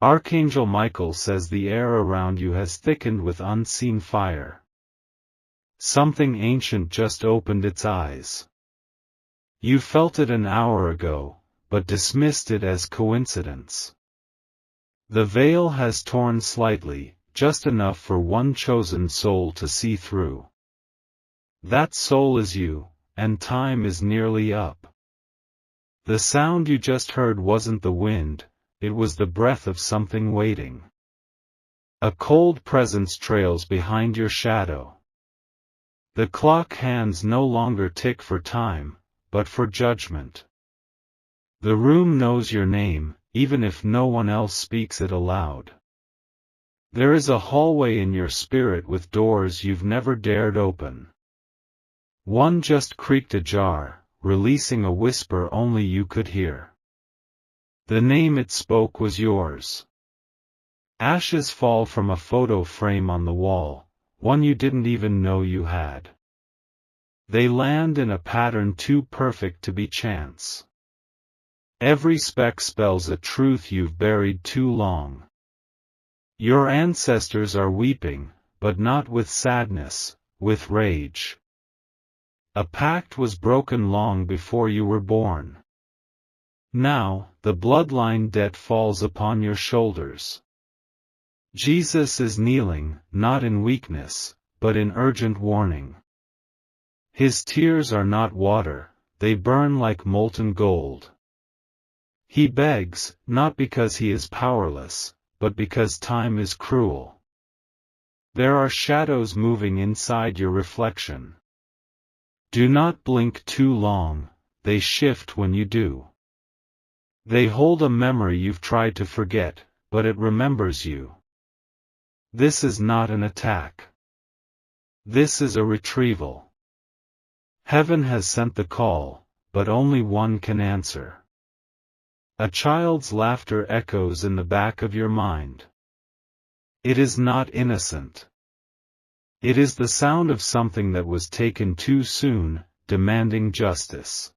Archangel Michael says the air around you has thickened with unseen fire. Something ancient just opened its eyes. You felt it an hour ago, but dismissed it as coincidence. The veil has torn slightly, just enough for one chosen soul to see through. That soul is you, and time is nearly up. The sound you just heard wasn't the wind, it was the breath of something waiting. A cold presence trails behind your shadow. The clock hands no longer tick for time, but for judgment. The room knows your name, even if no one else speaks it aloud. There is a hallway in your spirit with doors you've never dared open. One just creaked ajar, releasing a whisper only you could hear. The name it spoke was yours. Ashes fall from a photo frame on the wall, one you didn't even know you had. They land in a pattern too perfect to be chance. Every speck spells a truth you've buried too long. Your ancestors are weeping, but not with sadness, with rage. A pact was broken long before you were born. Now, the bloodline debt falls upon your shoulders. Jesus is kneeling, not in weakness, but in urgent warning. His tears are not water, they burn like molten gold. He begs, not because he is powerless, but because time is cruel. There are shadows moving inside your reflection. Do not blink too long, they shift when you do. They hold a memory you've tried to forget, but it remembers you. This is not an attack. This is a retrieval. Heaven has sent the call, but only one can answer. A child's laughter echoes in the back of your mind. It is not innocent. It is the sound of something that was taken too soon, demanding justice.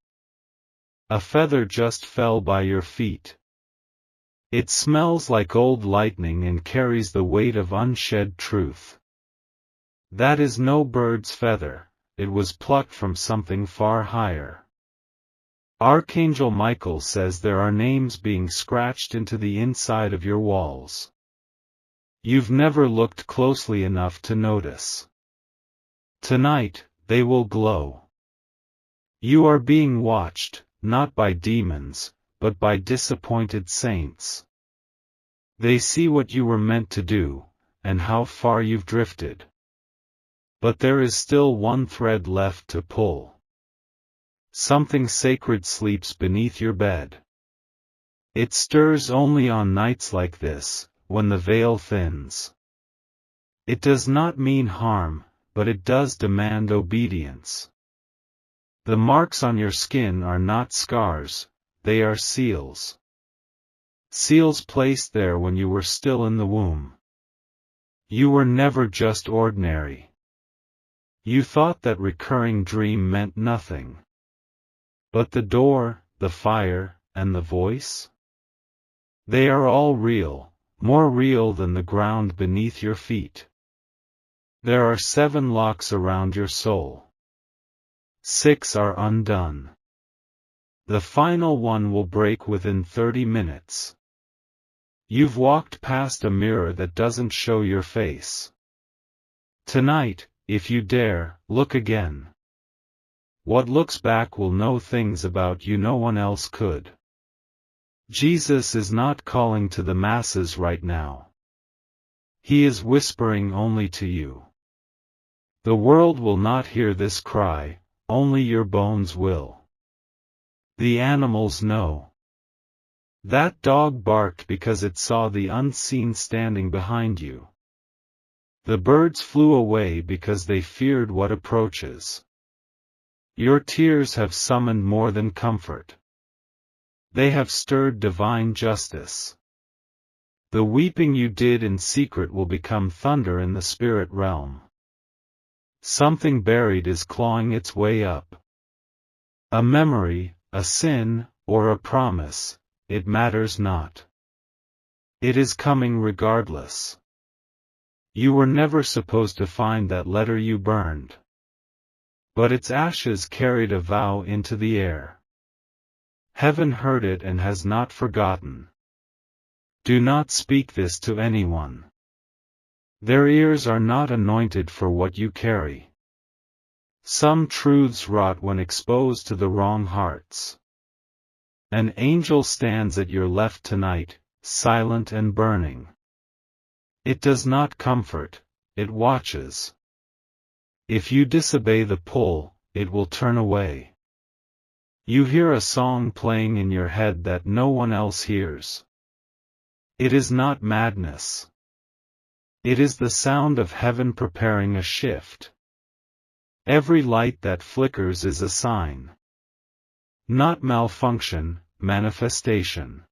A feather just fell by your feet. It smells like old lightning and carries the weight of unshed truth. That is no bird's feather, it was plucked from something far higher. Archangel Michael says there are names being scratched into the inside of your walls. You've never looked closely enough to notice. Tonight, they will glow. You are being watched, not by demons, but by disappointed saints. They see what you were meant to do, and how far you've drifted. But there is still one thread left to pull. Something sacred sleeps beneath your bed. It stirs only on nights like this, when the veil thins. It does not mean harm, but it does demand obedience. The marks on your skin are not scars, they are seals. Seals placed there when you were still in the womb. You were never just ordinary. You thought that recurring dream meant nothing. But the door, the fire, and the voice? They are all real, more real than the ground beneath your feet. There are 7 locks around your soul. 6 are undone. The final one will break within 30 minutes. You've walked past a mirror that doesn't show your face. Tonight, if you dare, look again. What looks back will know things about you no one else could. Jesus is not calling to the masses right now. He is whispering only to you. The world will not hear this cry, only your bones will. The animals know. That dog barked because it saw the unseen standing behind you. The birds flew away because they feared what approaches. Your tears have summoned more than comfort. They have stirred divine justice. The weeping you did in secret will become thunder in the spirit realm. Something buried is clawing its way up. A memory, a sin, or a promise, it matters not. It is coming regardless. You were never supposed to find that letter you burned. But its ashes carried a vow into the air. Heaven heard it and has not forgotten. Do not speak this to anyone. Their ears are not anointed for what you carry. Some truths rot when exposed to the wrong hearts. An angel stands at your left tonight, silent and burning. It does not comfort, it watches. If you disobey the pull, it will turn away. You hear a song playing in your head that no one else hears. It is not madness. It is the sound of heaven preparing a shift. Every light that flickers is a sign. Not malfunction, manifestation.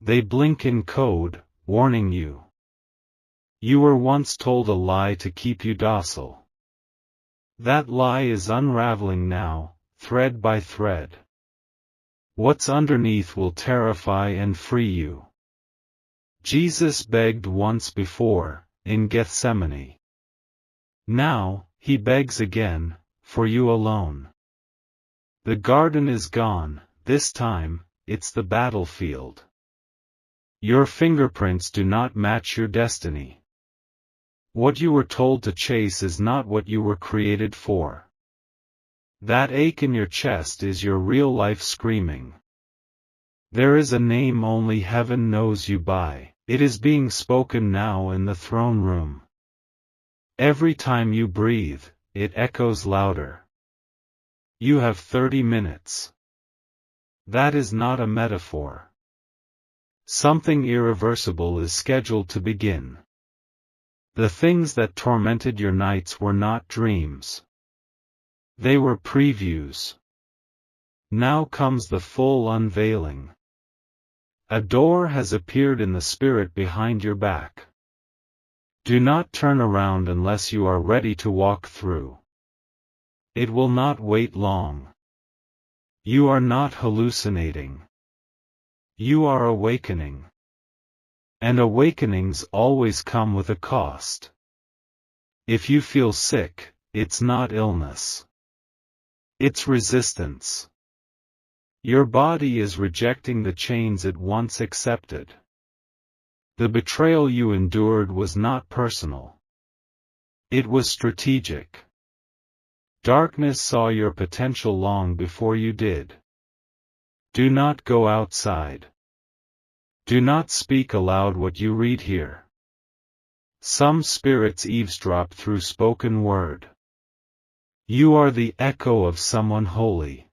They blink in code, warning you. You were once told a lie to keep you docile. That lie is unraveling now, thread by thread. What's underneath will terrify and free you. Jesus begged once before, in Gethsemane. Now, he begs again, for you alone. The garden is gone, this time, it's the battlefield. Your fingerprints do not match your destiny. What you were told to chase is not what you were created for. That ache in your chest is your real life screaming. There is a name only heaven knows you by, it is being spoken now in the throne room. Every time you breathe, it echoes louder. You have 30 minutes. That is not a metaphor. Something irreversible is scheduled to begin. The things that tormented your nights were not dreams. They were previews. Now comes the full unveiling. A door has appeared in the spirit behind your back. Do not turn around unless you are ready to walk through. It will not wait long. You are not hallucinating. You are awakening. And awakenings always come with a cost. If you feel sick, it's not illness. It's resistance. Your body is rejecting the chains it once accepted. The betrayal you endured was not personal. It was strategic. Darkness saw your potential long before you did. Do not go outside. Do not speak aloud what you read here. Some spirits eavesdrop through spoken word. You are the echo of someone holy.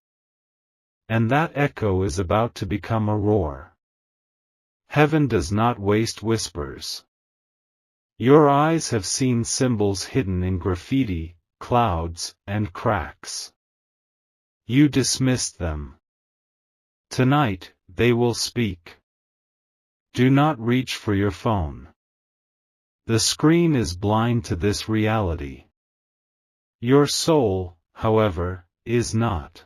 And that echo is about to become a roar. Heaven does not waste whispers. Your eyes have seen symbols hidden in graffiti, clouds, and cracks. You dismissed them. Tonight, they will speak. Do not reach for your phone. The screen is blind to this reality. Your soul, however, is not.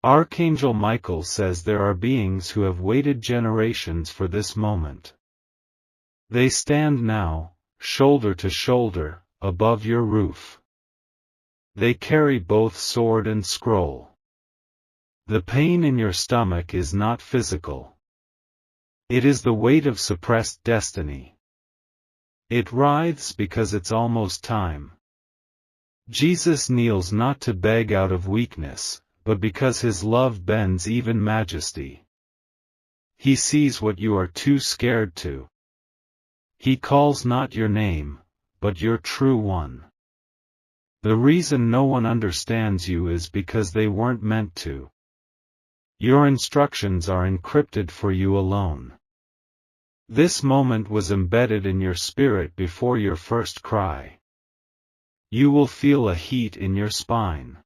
Archangel Michael says there are beings who have waited generations for this moment. They stand now, shoulder to shoulder, above your roof. They carry both sword and scroll. The pain in your stomach is not physical. It is the weight of suppressed destiny. It writhes because it's almost time. Jesus kneels not to beg out of weakness, but because his love bends even majesty. He sees what you are too scared to. He calls not your name, but your true one. The reason no one understands you is because they weren't meant to. Your instructions are encrypted for you alone. This moment was embedded in your spirit before your first cry. You will feel a heat in your spine.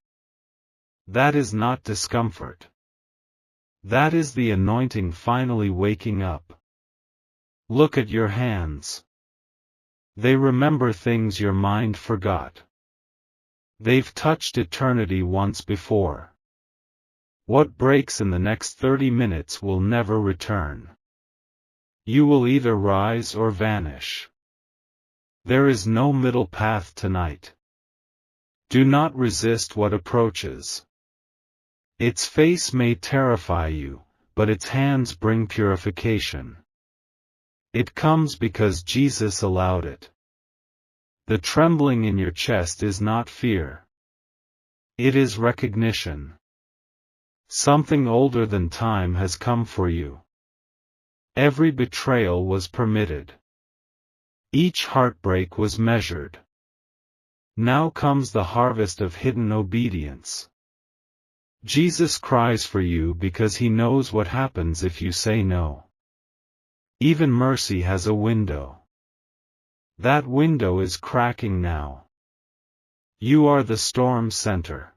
That is not discomfort. That is the anointing finally waking up. Look at your hands. They remember things your mind forgot. They've touched eternity once before. What breaks in the next 30 minutes will never return. You will either rise or vanish. There is no middle path tonight. Do not resist what approaches. Its face may terrify you, but its hands bring purification. It comes because Jesus allowed it. The trembling in your chest is not fear. It is recognition. Something older than time has come for you. Every betrayal was permitted. Each heartbreak was measured. Now comes the harvest of hidden obedience. Jesus cries for you because he knows what happens if you say no. Even mercy has a window. That window is cracking now. You are the storm's center,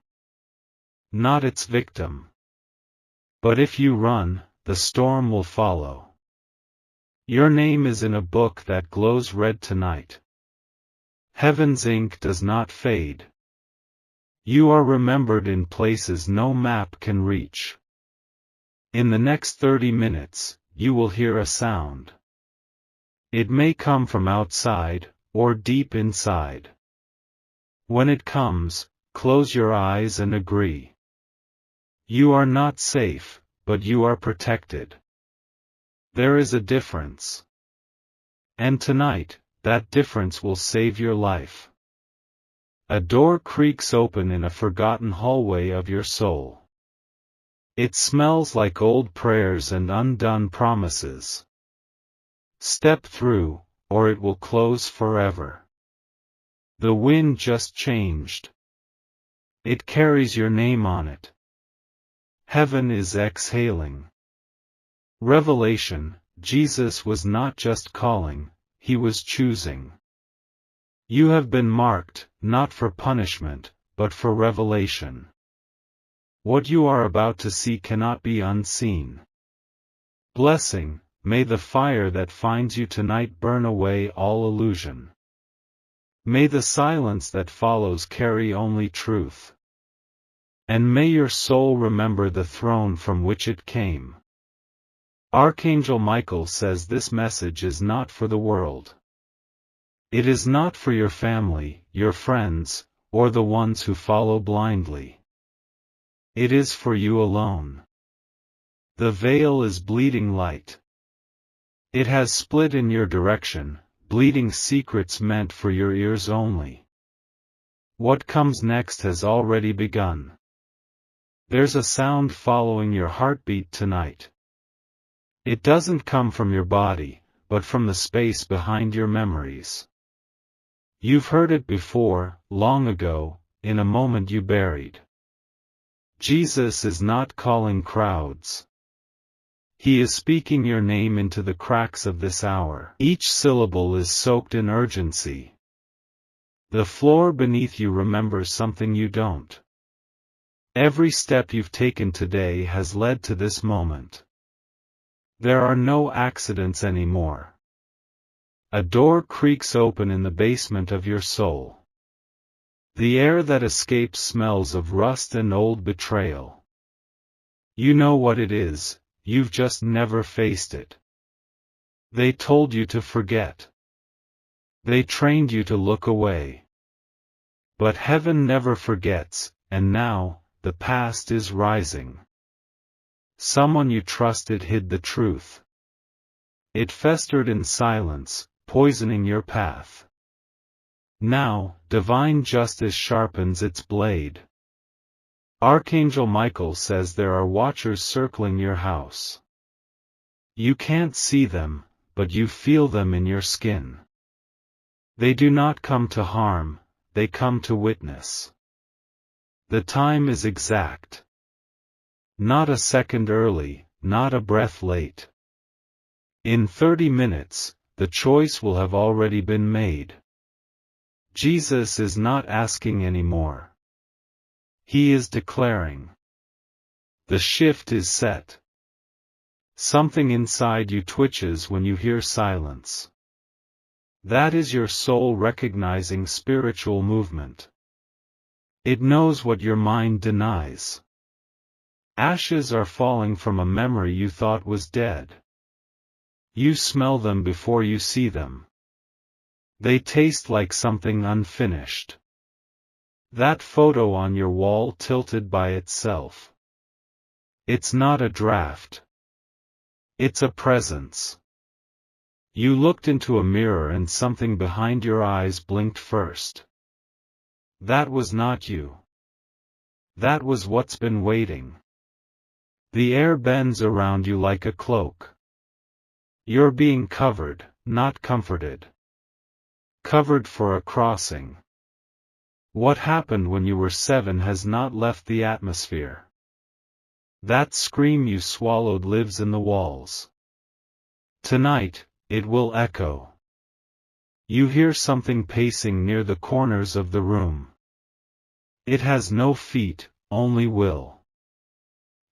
not its victim. But if you run, the storm will follow. Your name is in a book that glows red tonight. Heaven's ink does not fade. You are remembered in places no map can reach. In the next 30 minutes, you will hear a sound. It may come from outside, or deep inside. When it comes, close your eyes and agree. You are not safe, but you are protected. There is a difference. And tonight, that difference will save your life. A door creaks open in a forgotten hallway of your soul. It smells like old prayers and undone promises. Step through, or it will close forever. The wind just changed. It carries your name on it. Heaven is exhaling. Revelation, Jesus was not just calling, he was choosing. You have been marked, not for punishment, but for revelation. What you are about to see cannot be unseen. Blessing, may the fire that finds you tonight burn away all illusion. May the silence that follows carry only truth. And may your soul remember the throne from which it came. Archangel Michael says this message is not for the world. It is not for your family, your friends, or the ones who follow blindly. It is for you alone. The veil is bleeding light. It has split in your direction, bleeding secrets meant for your ears only. What comes next has already begun. There's a sound following your heartbeat tonight. It doesn't come from your body, but from the space behind your memories. You've heard it before, long ago, in a moment you buried. Jesus is not calling crowds. He is speaking your name into the cracks of this hour. Each syllable is soaked in urgency. The floor beneath you remembers something you don't. Every step you've taken today has led to this moment. There are no accidents anymore. A door creaks open in the basement of your soul. The air that escapes smells of rust and old betrayal. You know what it is, you've just never faced it. They told you to forget. They trained you to look away. But heaven never forgets, and now, the past is rising. Someone you trusted hid the truth. It festered in silence, poisoning your path. Now, divine justice sharpens its blade. Archangel Michael says there are watchers circling your house. You can't see them, but you feel them in your skin. They do not come to harm, they come to witness. The time is exact. Not a second early, not a breath late. In 30 minutes, the choice will have already been made. Jesus is not asking anymore. He is declaring. The shift is set. Something inside you twitches when you hear silence. That is your soul recognizing spiritual movement. It knows what your mind denies. Ashes are falling from a memory you thought was dead. You smell them before you see them. They taste like something unfinished. That photo on your wall tilted by itself. It's not a draft. It's a presence. You looked into a mirror and something behind your eyes blinked first. That was not you. That was what's been waiting. The air bends around you like a cloak. You're being covered, not comforted. Covered for a crossing. What happened when you were 7 has not left the atmosphere. That scream you swallowed lives in the walls. Tonight, it will echo. You hear something pacing near the corners of the room. It has no feet, only will.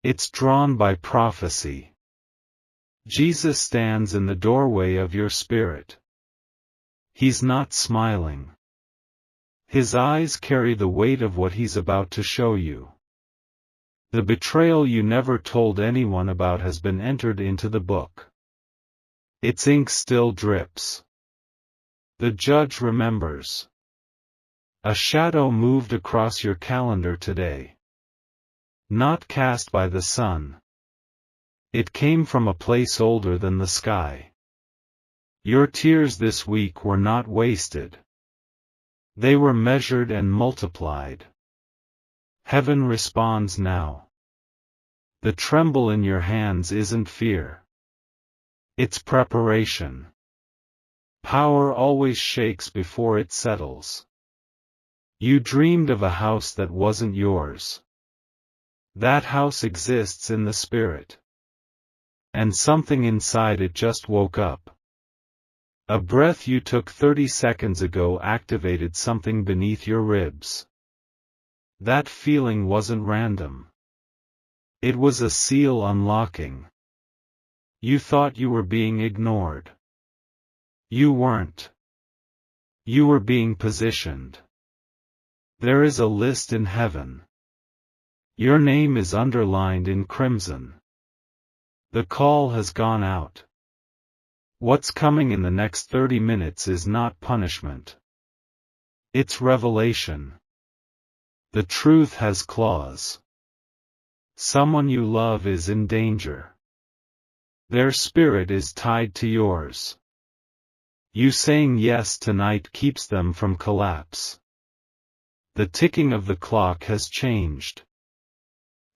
It's drawn by prophecy. Jesus stands in the doorway of your spirit. He's not smiling. His eyes carry the weight of what he's about to show you. The betrayal you never told anyone about has been entered into the book. Its ink still drips. The judge remembers. A shadow moved across your calendar today. Not cast by the sun. It came from a place older than the sky. Your tears this week were not wasted. They were measured and multiplied. Heaven responds now. The tremble in your hands isn't fear. It's preparation. Power always shakes before it settles. You dreamed of a house that wasn't yours. That house exists in the spirit. And something inside it just woke up. A breath you took 30 seconds ago activated something beneath your ribs. That feeling wasn't random. It was a seal unlocking. You thought you were being ignored. You weren't. You were being positioned. There is a list in heaven. Your name is underlined in crimson. The call has gone out. What's coming in the next 30 minutes is not punishment. It's revelation. The truth has claws. Someone you love is in danger. Their spirit is tied to yours. You saying yes tonight keeps them from collapse. The ticking of the clock has changed.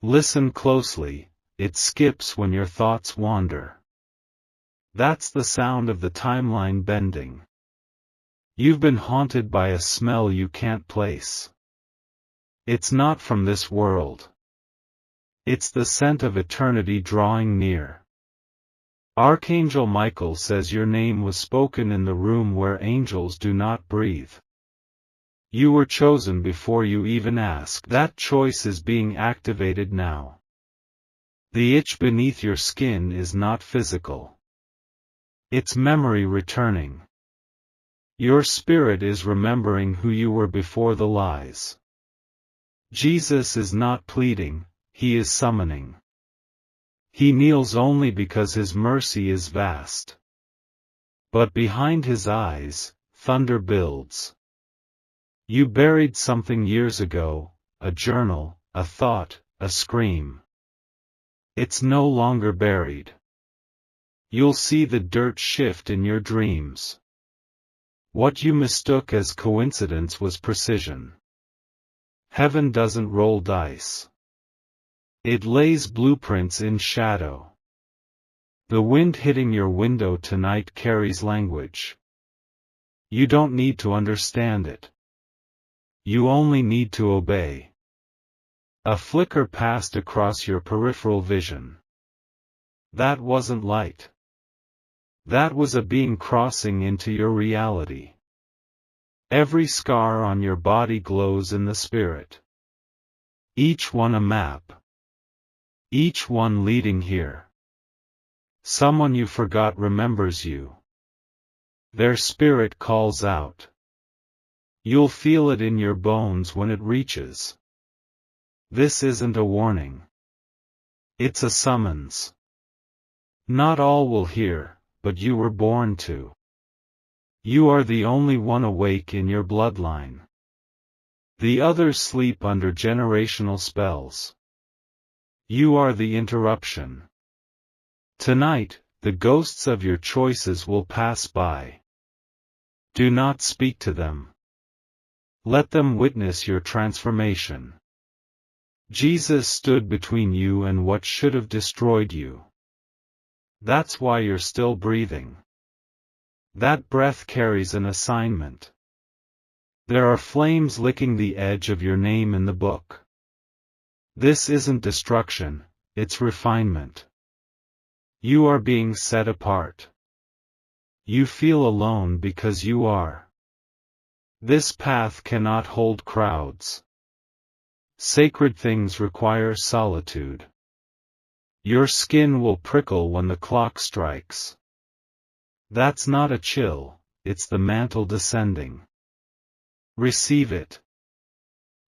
Listen closely, it skips when your thoughts wander. That's the sound of the timeline bending. You've been haunted by a smell you can't place. It's not from this world. It's the scent of eternity drawing near. Archangel Michael says your name was spoken in the room where angels do not breathe. You were chosen before you even asked. That choice is being activated now. The itch beneath your skin is not physical. It's memory returning. Your spirit is remembering who you were before the lies. Jesus is not pleading, he is summoning. He kneels only because his mercy is vast. But behind his eyes, thunder builds. You buried something years ago, a journal, a thought, a scream. It's no longer buried. You'll see the dirt shift in your dreams. What you mistook as coincidence was precision. Heaven doesn't roll dice. It lays blueprints in shadow. The wind hitting your window tonight carries language. You don't need to understand it. You only need to obey. A flicker passed across your peripheral vision. That wasn't light. That was a being crossing into your reality. Every scar on your body glows in the spirit. Each one a map. Each one leading here. Someone you forgot remembers you. Their spirit calls out. You'll feel it in your bones when it reaches. This isn't a warning. It's a summons. Not all will hear, but you were born to. You are the only one awake in your bloodline. The others sleep under generational spells. You are the interruption. Tonight, the ghosts of your choices will pass by. Do not speak to them. Let them witness your transformation. Jesus stood between you and what should have destroyed you. That's why you're still breathing. That breath carries an assignment. There are flames licking the edge of your name in the book. This isn't destruction, it's refinement. You are being set apart. You feel alone because you are. This path cannot hold crowds. Sacred things require solitude. Your skin will prickle when the clock strikes. That's not a chill, it's the mantle descending. Receive it.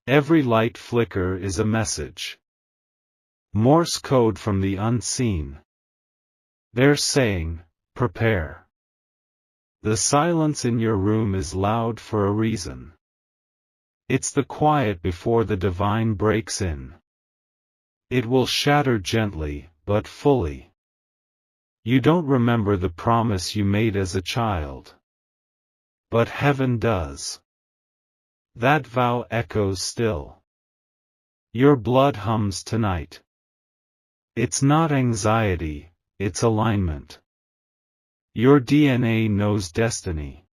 Every light flicker is a message. Morse code from the unseen. They're saying, prepare. The silence in your room is loud for a reason. It's the quiet before the divine breaks in. It will shatter gently, but fully. You don't remember the promise you made as a child. But heaven does. That vow echoes still. Your blood hums tonight. It's not anxiety, it's alignment. Your DNA knows destiny.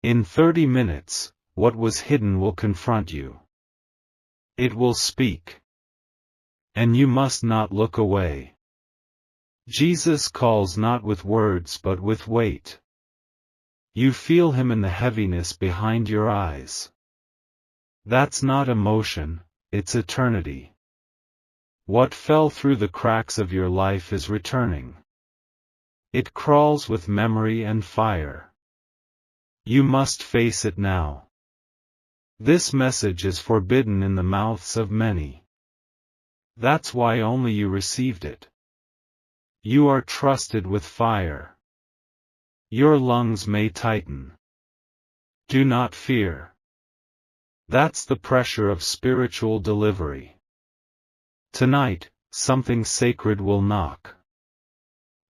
In 30 minutes, what was hidden will confront you. It will speak. And you must not look away. Jesus calls not with words but with weight. You feel him in the heaviness behind your eyes. That's not emotion, it's eternity. What fell through the cracks of your life is returning. It crawls with memory and fire. You must face it now. This message is forbidden in the mouths of many. That's why only you received it. You are trusted with fire. Your lungs may tighten. Do not fear. That's the pressure of spiritual delivery. Tonight, something sacred will knock.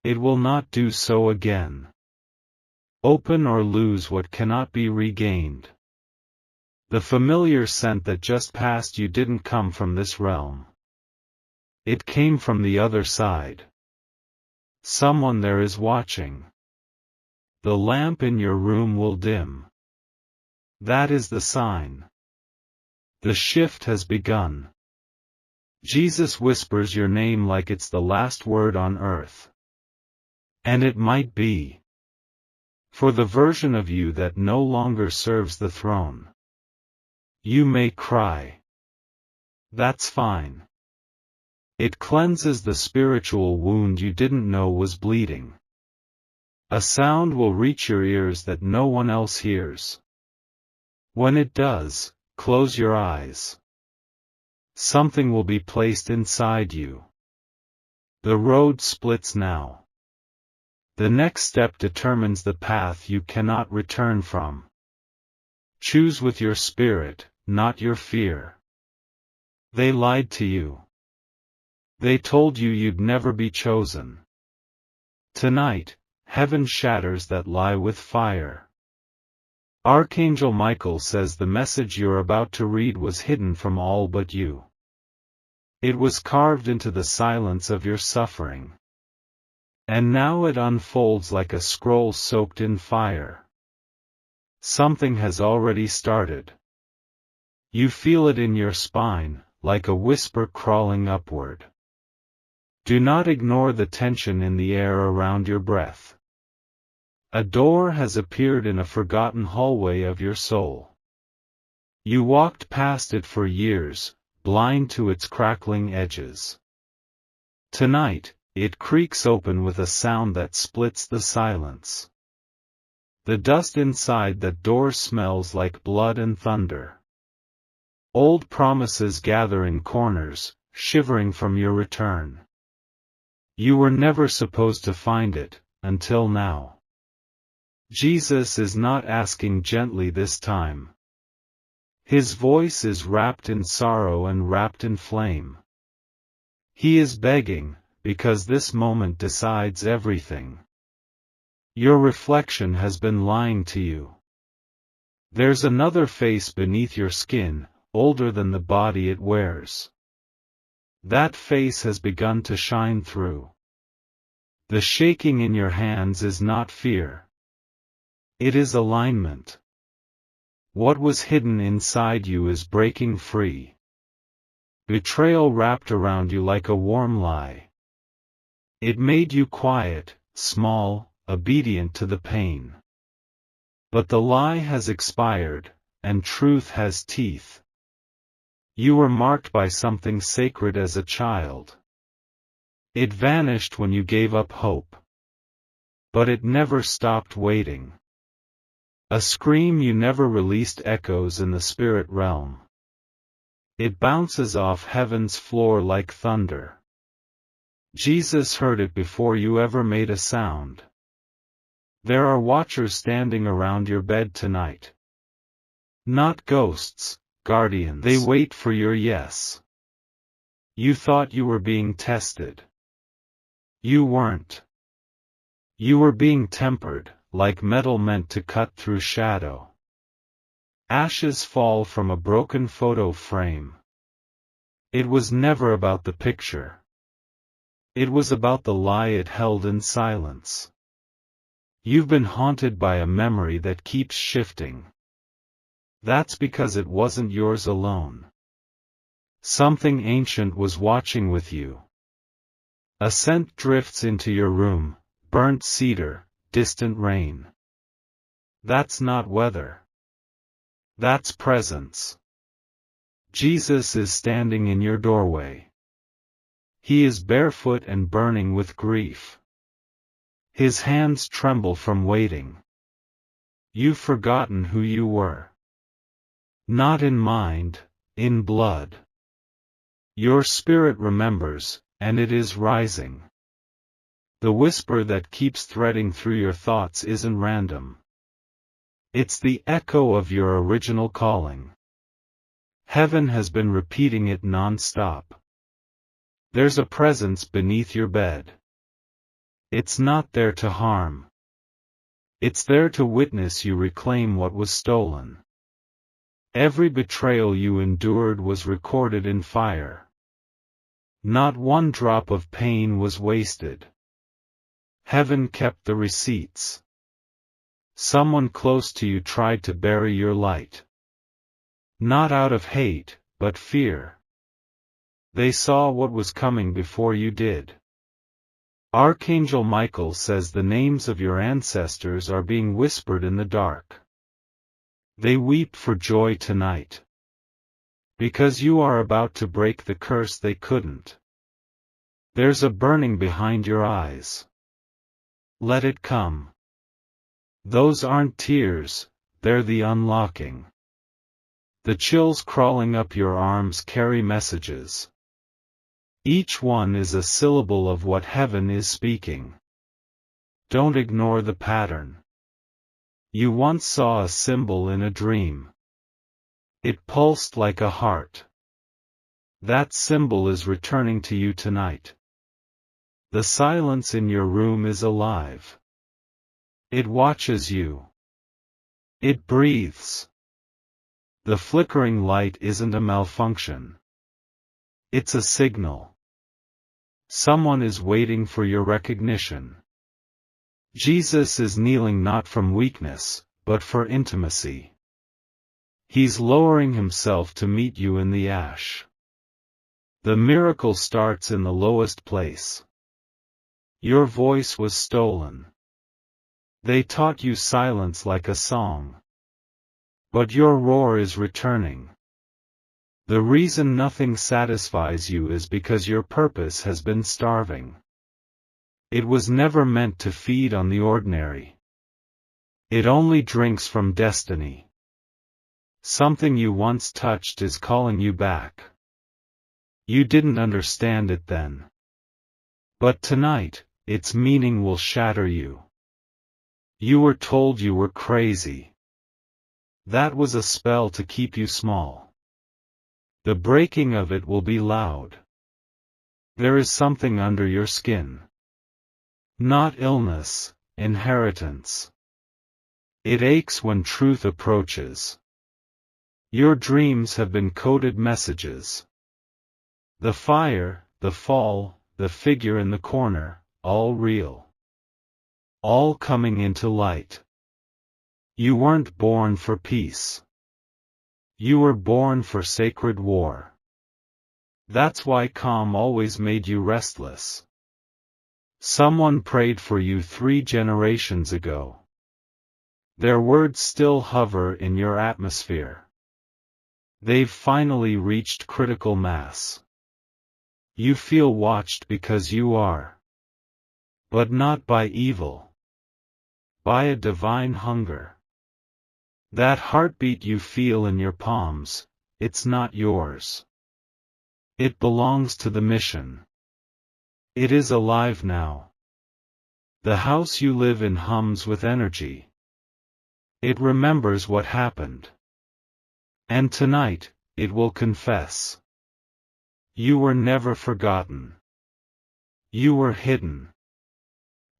It will not do so again. Open or lose what cannot be regained. The familiar scent that just passed you didn't come from this realm. It came from the other side. Someone there is watching. The lamp in your room will dim. That is the sign. The shift has begun. Jesus whispers your name like it's the last word on earth. And it might be. For the version of you that no longer serves the throne. You may cry. That's fine. It cleanses the spiritual wound you didn't know was bleeding. A sound will reach your ears that no one else hears. When it does, close your eyes. Something will be placed inside you. The road splits now. The next step determines the path you cannot return from. Choose with your spirit, not your fear. They lied to you. They told you you'd never be chosen. Tonight, heaven shatters that lie with fire. Archangel Michael says the message you're about to read was hidden from all but you. It was carved into the silence of your suffering. And now it unfolds like a scroll soaked in fire. Something has already started. You feel it in your spine, like a whisper crawling upward. Do not ignore the tension in the air around your breath. A door has appeared in a forgotten hallway of your soul. You walked past it for years, blind to its crackling edges. Tonight, it creaks open with a sound that splits the silence. The dust inside that door smells like blood and thunder. Old promises gather in corners, shivering from your return. You were never supposed to find it, until now. Jesus is not asking gently this time. His voice is wrapped in sorrow and wrapped in flame. He is begging, because this moment decides everything. Your reflection has been lying to you. There's another face beneath your skin, older than the body it wears. That face has begun to shine through. The shaking in your hands is not fear. It is alignment. What was hidden inside you is breaking free. Betrayal wrapped around you like a warm lie. It made you quiet, small, obedient to the pain. But the lie has expired, and truth has teeth. You were marked by something sacred as a child. It vanished when you gave up hope. But it never stopped waiting. A scream you never released echoes in the spirit realm. It bounces off heaven's floor like thunder. Jesus heard it before you ever made a sound. There are watchers standing around your bed tonight. Not ghosts, guardians. They wait for your yes. You thought you were being tested. You weren't. You were being tempered, like metal meant to cut through shadow. Ashes fall from a broken photo frame. It was never about the picture. It was about the lie it held in silence. You've been haunted by a memory that keeps shifting. That's because it wasn't yours alone. Something ancient was watching with you. A scent drifts into your room, burnt cedar, distant rain. That's not weather. That's presence. Jesus is standing in your doorway. He is barefoot and burning with grief. His hands tremble from waiting. You've forgotten who you were. Not in mind, in blood. Your spirit remembers, and it is rising. The whisper that keeps threading through your thoughts isn't random. It's the echo of your original calling. Heaven has been repeating it non-stop. There's a presence beneath your bed. It's not there to harm. It's there to witness you reclaim what was stolen. Every betrayal you endured was recorded in fire. Not one drop of pain was wasted. Heaven kept the receipts. Someone close to you tried to bury your light. Not out of hate, but fear. They saw what was coming before you did. Archangel Michael says the names of your ancestors are being whispered in the dark. They weep for joy tonight. Because you are about to break the curse they couldn't. There's a burning behind your eyes. Let it come. Those aren't tears, they're the unlocking. The chills crawling up your arms carry messages. Each one is a syllable of what heaven is speaking. Don't ignore the pattern. You once saw a symbol in a dream. It pulsed like a heart. That symbol is returning to you tonight. The silence in your room is alive. It watches you. It breathes. The flickering light isn't a malfunction. It's a signal. Someone is waiting for your recognition. Jesus is kneeling not from weakness, but for intimacy. He's lowering himself to meet you in the ash. The miracle starts in the lowest place. Your voice was stolen. They taught you silence like a song. But your roar is returning. The reason nothing satisfies you is because your purpose has been starving. It was never meant to feed on the ordinary. It only drinks from destiny. Something you once touched is calling you back. You didn't understand it then. But tonight, its meaning will shatter you. You were told you were crazy. That was a spell to keep you small. The breaking of it will be loud. There is something under your skin. Not illness, inheritance. It aches when truth approaches. Your dreams have been coded messages. The fire, the fall, the figure in the corner, all real. All coming into light. You weren't born for peace. You were born for sacred war. That's why calm always made you restless. Someone prayed for you 3 generations ago. Their words still hover in your atmosphere. They've finally reached critical mass. You feel watched because you are. But not by evil. By a divine hunger. That heartbeat you feel in your palms, it's not yours. It belongs to the mission. It is alive now. The house you live in hums with energy. It remembers what happened. And tonight, it will confess. You were never forgotten. You were hidden.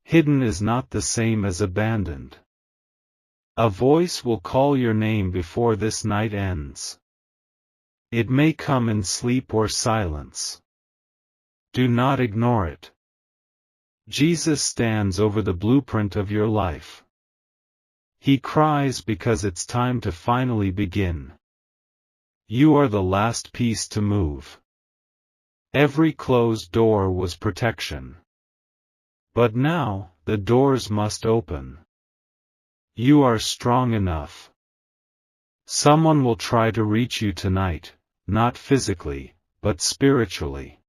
Hidden is not the same as abandoned. A voice will call your name before this night ends. It may come in sleep or silence. Do not ignore it. Jesus stands over the blueprint of your life. He cries because it's time to finally begin. You are the last piece to move. Every closed door was protection. But now, the doors must open. You are strong enough. Someone will try to reach you tonight, not physically, but spiritually.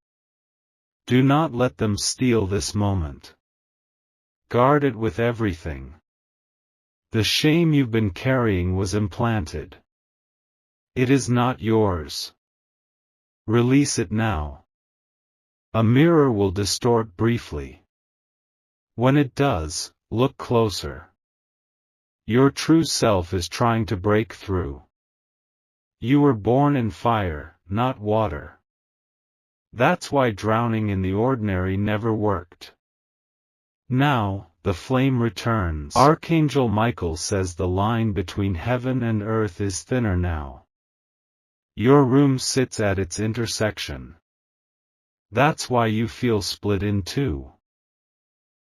Do not let them steal this moment. Guard it with everything. The shame you've been carrying was implanted. It is not yours. Release it now. A mirror will distort briefly. When it does, look closer. Your true self is trying to break through. You were born in fire, not water. That's why drowning in the ordinary never worked. Now, the flame returns. Archangel Michael says the line between heaven and earth is thinner now. Your room sits at its intersection. That's why you feel split in two.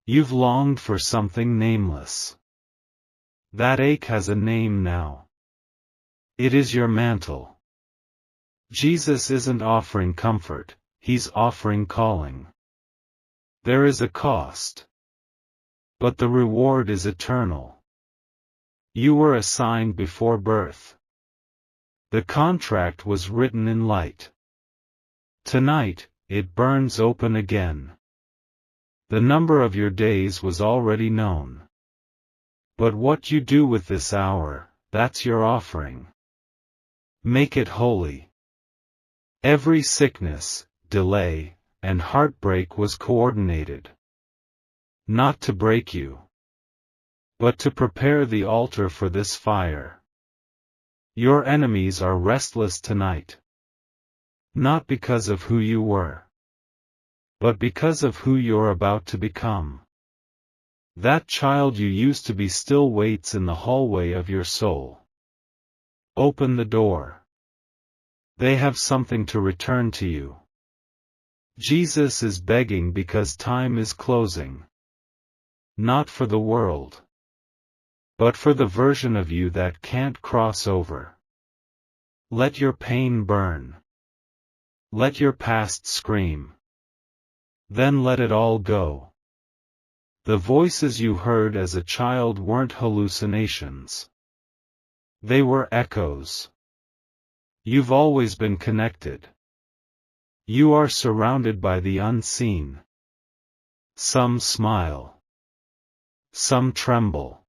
You've longed for something nameless. That ache has a name now. It is your mantle. Jesus isn't offering comfort, he's offering calling. There is a cost. But the reward is eternal. You were assigned before birth. The contract was written in light. Tonight, it burns open again. The number of your days was already known. But what you do with this hour, that's your offering. Make it holy. Every sickness, delay, and heartbreak was coordinated. Not to break you, but to prepare the altar for this fire. Your enemies are restless tonight. Not because of who you were, but because of who you're about to become. That child you used to be still waits in the hallway of your soul. Open the door. They have something to return to you. Jesus is begging because time is closing. Not for the world, but for the version of you that can't cross over. Let your pain burn. Let your past scream. Then let it all go. The voices you heard as a child weren't hallucinations. They were echoes. You've always been connected. You are surrounded by the unseen. Some smile. Some tremble.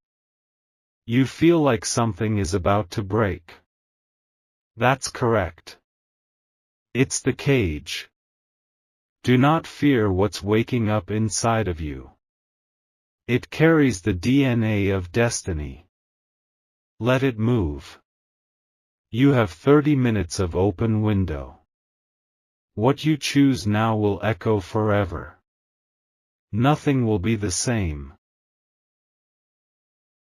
You feel like something is about to break. That's correct. It's the cage. Do not fear what's waking up inside of you. It carries the DNA of destiny. Let it move. You have 30 minutes of open window. What you choose now will echo forever. Nothing will be the same.